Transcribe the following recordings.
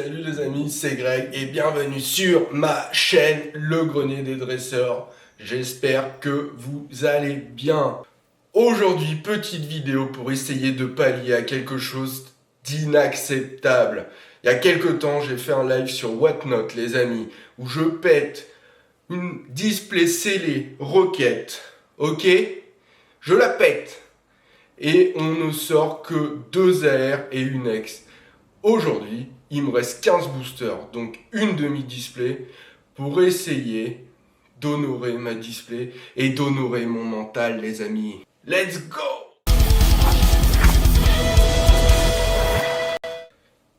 Salut les amis, c'est Greg et bienvenue sur ma chaîne Le Grenier des Dresseurs. J'espère que vous allez bien. Aujourd'hui, petite vidéo pour essayer de pallier à quelque chose d'inacceptable. Il y a quelques temps, j'ai fait un live sur Whatnot les amis, où je pète une display scellée Rocket, ok? Je la pète et on ne sort que 2 AR et une X. Aujourd'hui, il me reste 15 boosters, donc une demi-display, pour essayer d'honorer ma display et d'honorer mon mental, les amis. Let's go!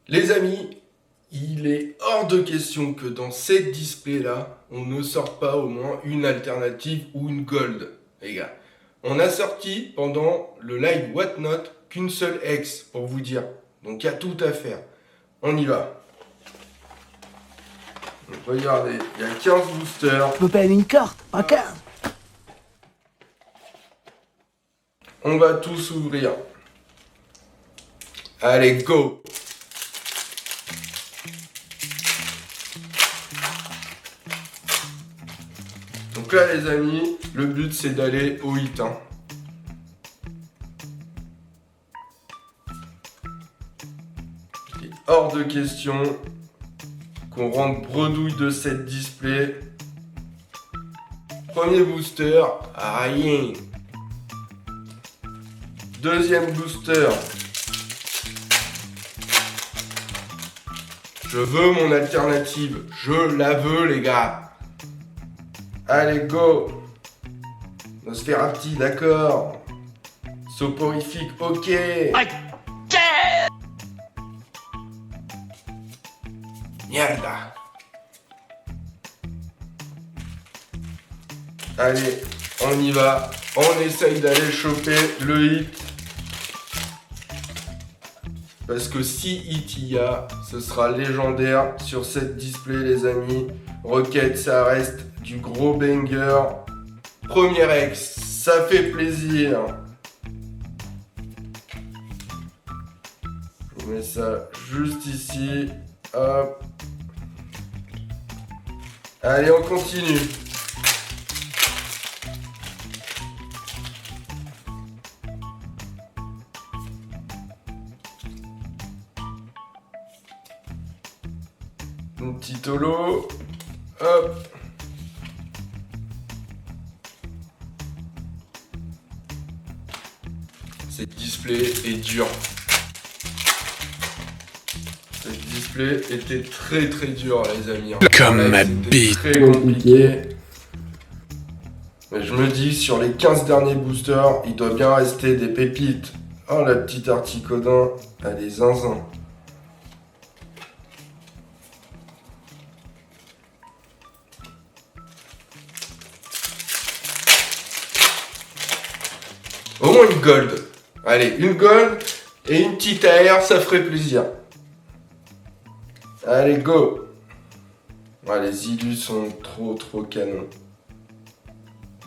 Les amis, il est hors de question que dans cette display-là, on ne sorte pas au moins une alternative ou une gold, les gars. On a sorti pendant le live Whatnot qu'une seule X, pour vous dire. Donc il y a tout à faire. On y va. Donc, regardez, il y a 15 boosters. Je peux pas une carte, un 15. On va tous ouvrir. Allez, go! Donc là, les amis, le but c'est d'aller au hit. Il est hors de question qu'on rentre bredouille de cette display. Premier booster, rien. Deuxième booster. Je veux mon alternative. Je la veux, les gars. Allez, go. Nosferatu, d'accord. Soporifique, ok. Mierda. Allez, on y va. On essaye d'aller choper le hit. Parce que si hit il y a, ce sera légendaire sur cette display, les amis. Rocket, ça reste du gros banger. Premier X, ça fait plaisir. Je mets ça juste ici. Hop. Allez, on continue. Une petite holo. Hop. Cette display est dure. Cette display était très dure, les amis. Comme ma bite. Très compliqué. Mais je me dis, sur les 15 derniers boosters, il doit bien rester des pépites. Oh, la petite Articodin, elle est zinzin. Au moins une gold. Allez, une gold et une petite AR, ça ferait plaisir. Allez, go. Ouais, les illus sont trop canons.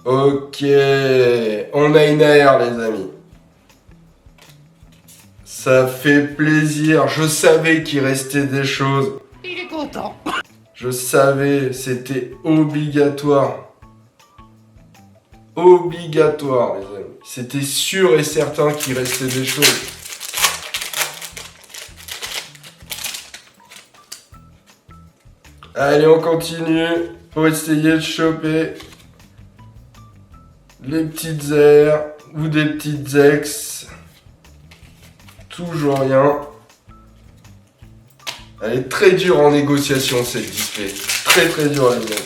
Ok, on a une AR, les amis. Ça fait plaisir. Je savais qu'il restait des choses. Il est content. Je savais, c'était obligatoire. Obligatoire, les amis. C'était sûr et certain qu'il restait des choses. Allez, on continue pour essayer de choper les petites airs ou des petites ex. Toujours rien. Elle est très dure en négociation, cette display. Très dure, les gars.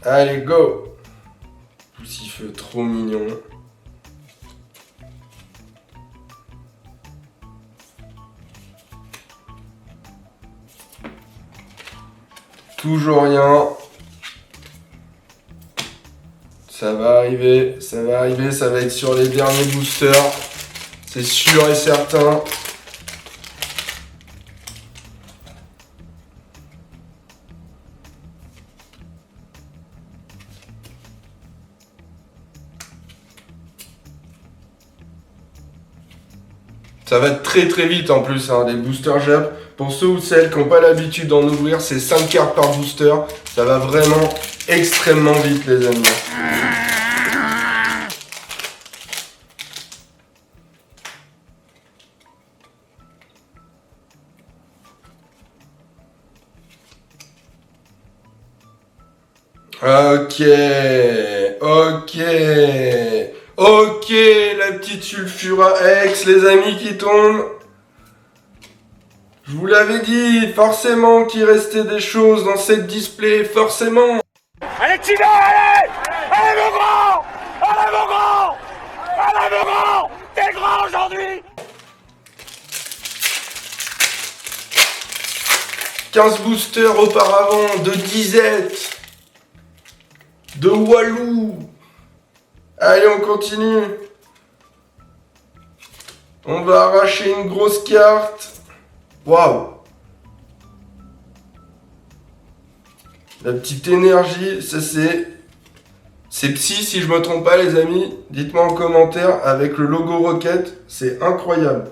Allez, go. Poussifeu, trop mignon. Toujours rien. Ça va arriver, ça va être sur les derniers boosters. C'est sûr et certain. Ça va très très vite en plus, hein, des boosters Jap. Pour ceux ou celles qui n'ont pas l'habitude d'en ouvrir, c'est 5 cartes par booster. Ça va vraiment extrêmement vite les amis. Ok, la petite Sulfura X, les amis qui tombent. Je vous l'avais dit, forcément qu'il restait des choses dans cette display, forcément. Allez Tino, allez! Allez mon grand! Allez mon grand! Allez mon grand! T'es grand aujourd'hui! 15 boosters auparavant, de disette, de Walou. Allez, on continue. On va arracher une grosse carte. Waouh. La petite énergie, ça c'est Psy si je me trompe pas les amis. Dites-moi en commentaire avec le logo Rocket, c'est incroyable.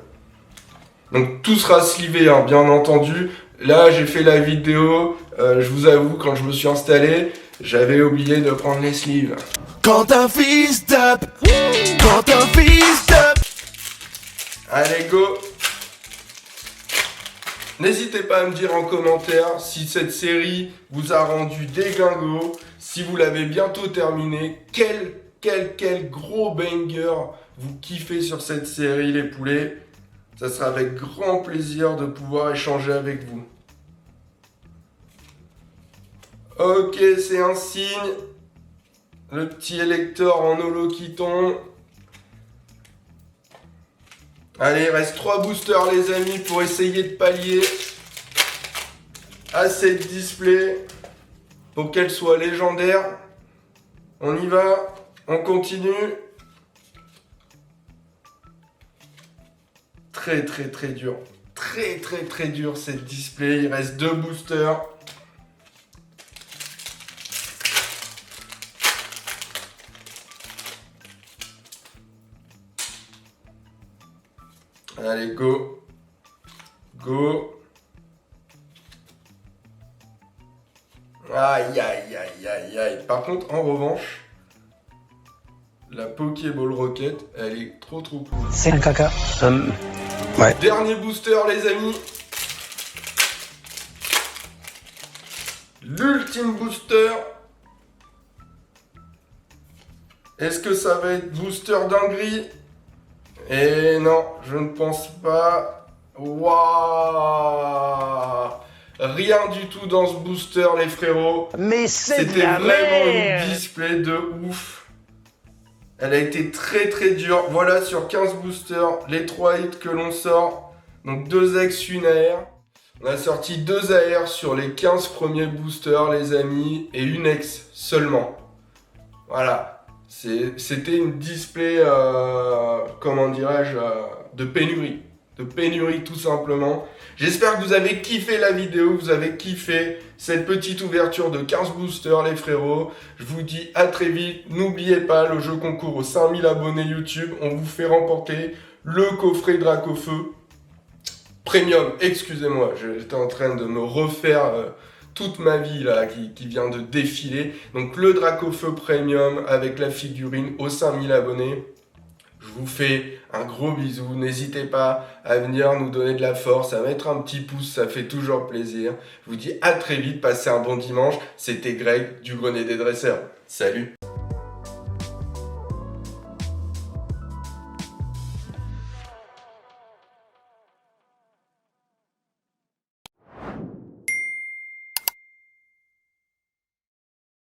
Donc tout sera slivé hein, bien entendu. Là j'ai fait la vidéo, je vous avoue quand je me suis installé, j'avais oublié de prendre les sleeves. Quand un fils tape, quand un fils tape. Allez go. N'hésitez pas à me dire en commentaire si cette série vous a rendu déglingo, si vous l'avez bientôt terminé, quel gros banger vous kiffez sur cette série les poulets. Ça sera avec grand plaisir de pouvoir échanger avec vous. Ok, c'est un signe. Le petit électeur en holo qui tombe. Allez, il reste 3 boosters les amis pour essayer de pallier à cette display pour qu'elle soit légendaire. On y va, on continue. Très dur. Très dur cette display. Il reste 2 boosters. Allez, go. Go. Aïe. Par contre, en revanche, la Pokéball Rocket, elle est trop cool. C'est un caca. Ouais. Dernier booster, les amis. L'ultime booster. Est-ce que ça va être booster dinguerie? Et non, je ne pense pas. Waouh! Rien du tout dans ce booster, les frérots. Mais c'est de C'était la vraiment merde. une display de ouf. Elle a été très dure. Voilà, sur 15 boosters, les 3 hits que l'on sort. Donc 2 X, 1 AR. On a sorti 2 AR sur les 15 premiers boosters, les amis. Et 1 X seulement. Voilà. C'était une display, comment dirais-je, de pénurie. De pénurie tout simplement. J'espère que vous avez kiffé la vidéo, vous avez kiffé cette petite ouverture de 15 boosters les frérots. Je vous dis à très vite. N'oubliez pas, le jeu concourt aux 5000 abonnés YouTube. On vous fait remporter le coffret Dracofeu Premium. Excusez-moi, j'étais en train de me refaire toute ma vie là qui vient de défiler. Donc le Dracofeu Premium avec la figurine aux 5000 abonnés. Je vous fais un gros bisou. N'hésitez pas à venir nous donner de la force, à mettre un petit pouce, ça fait toujours plaisir. Je vous dis à très vite, passez un bon dimanche. C'était Greg du Grenier des Dresseurs. Salut!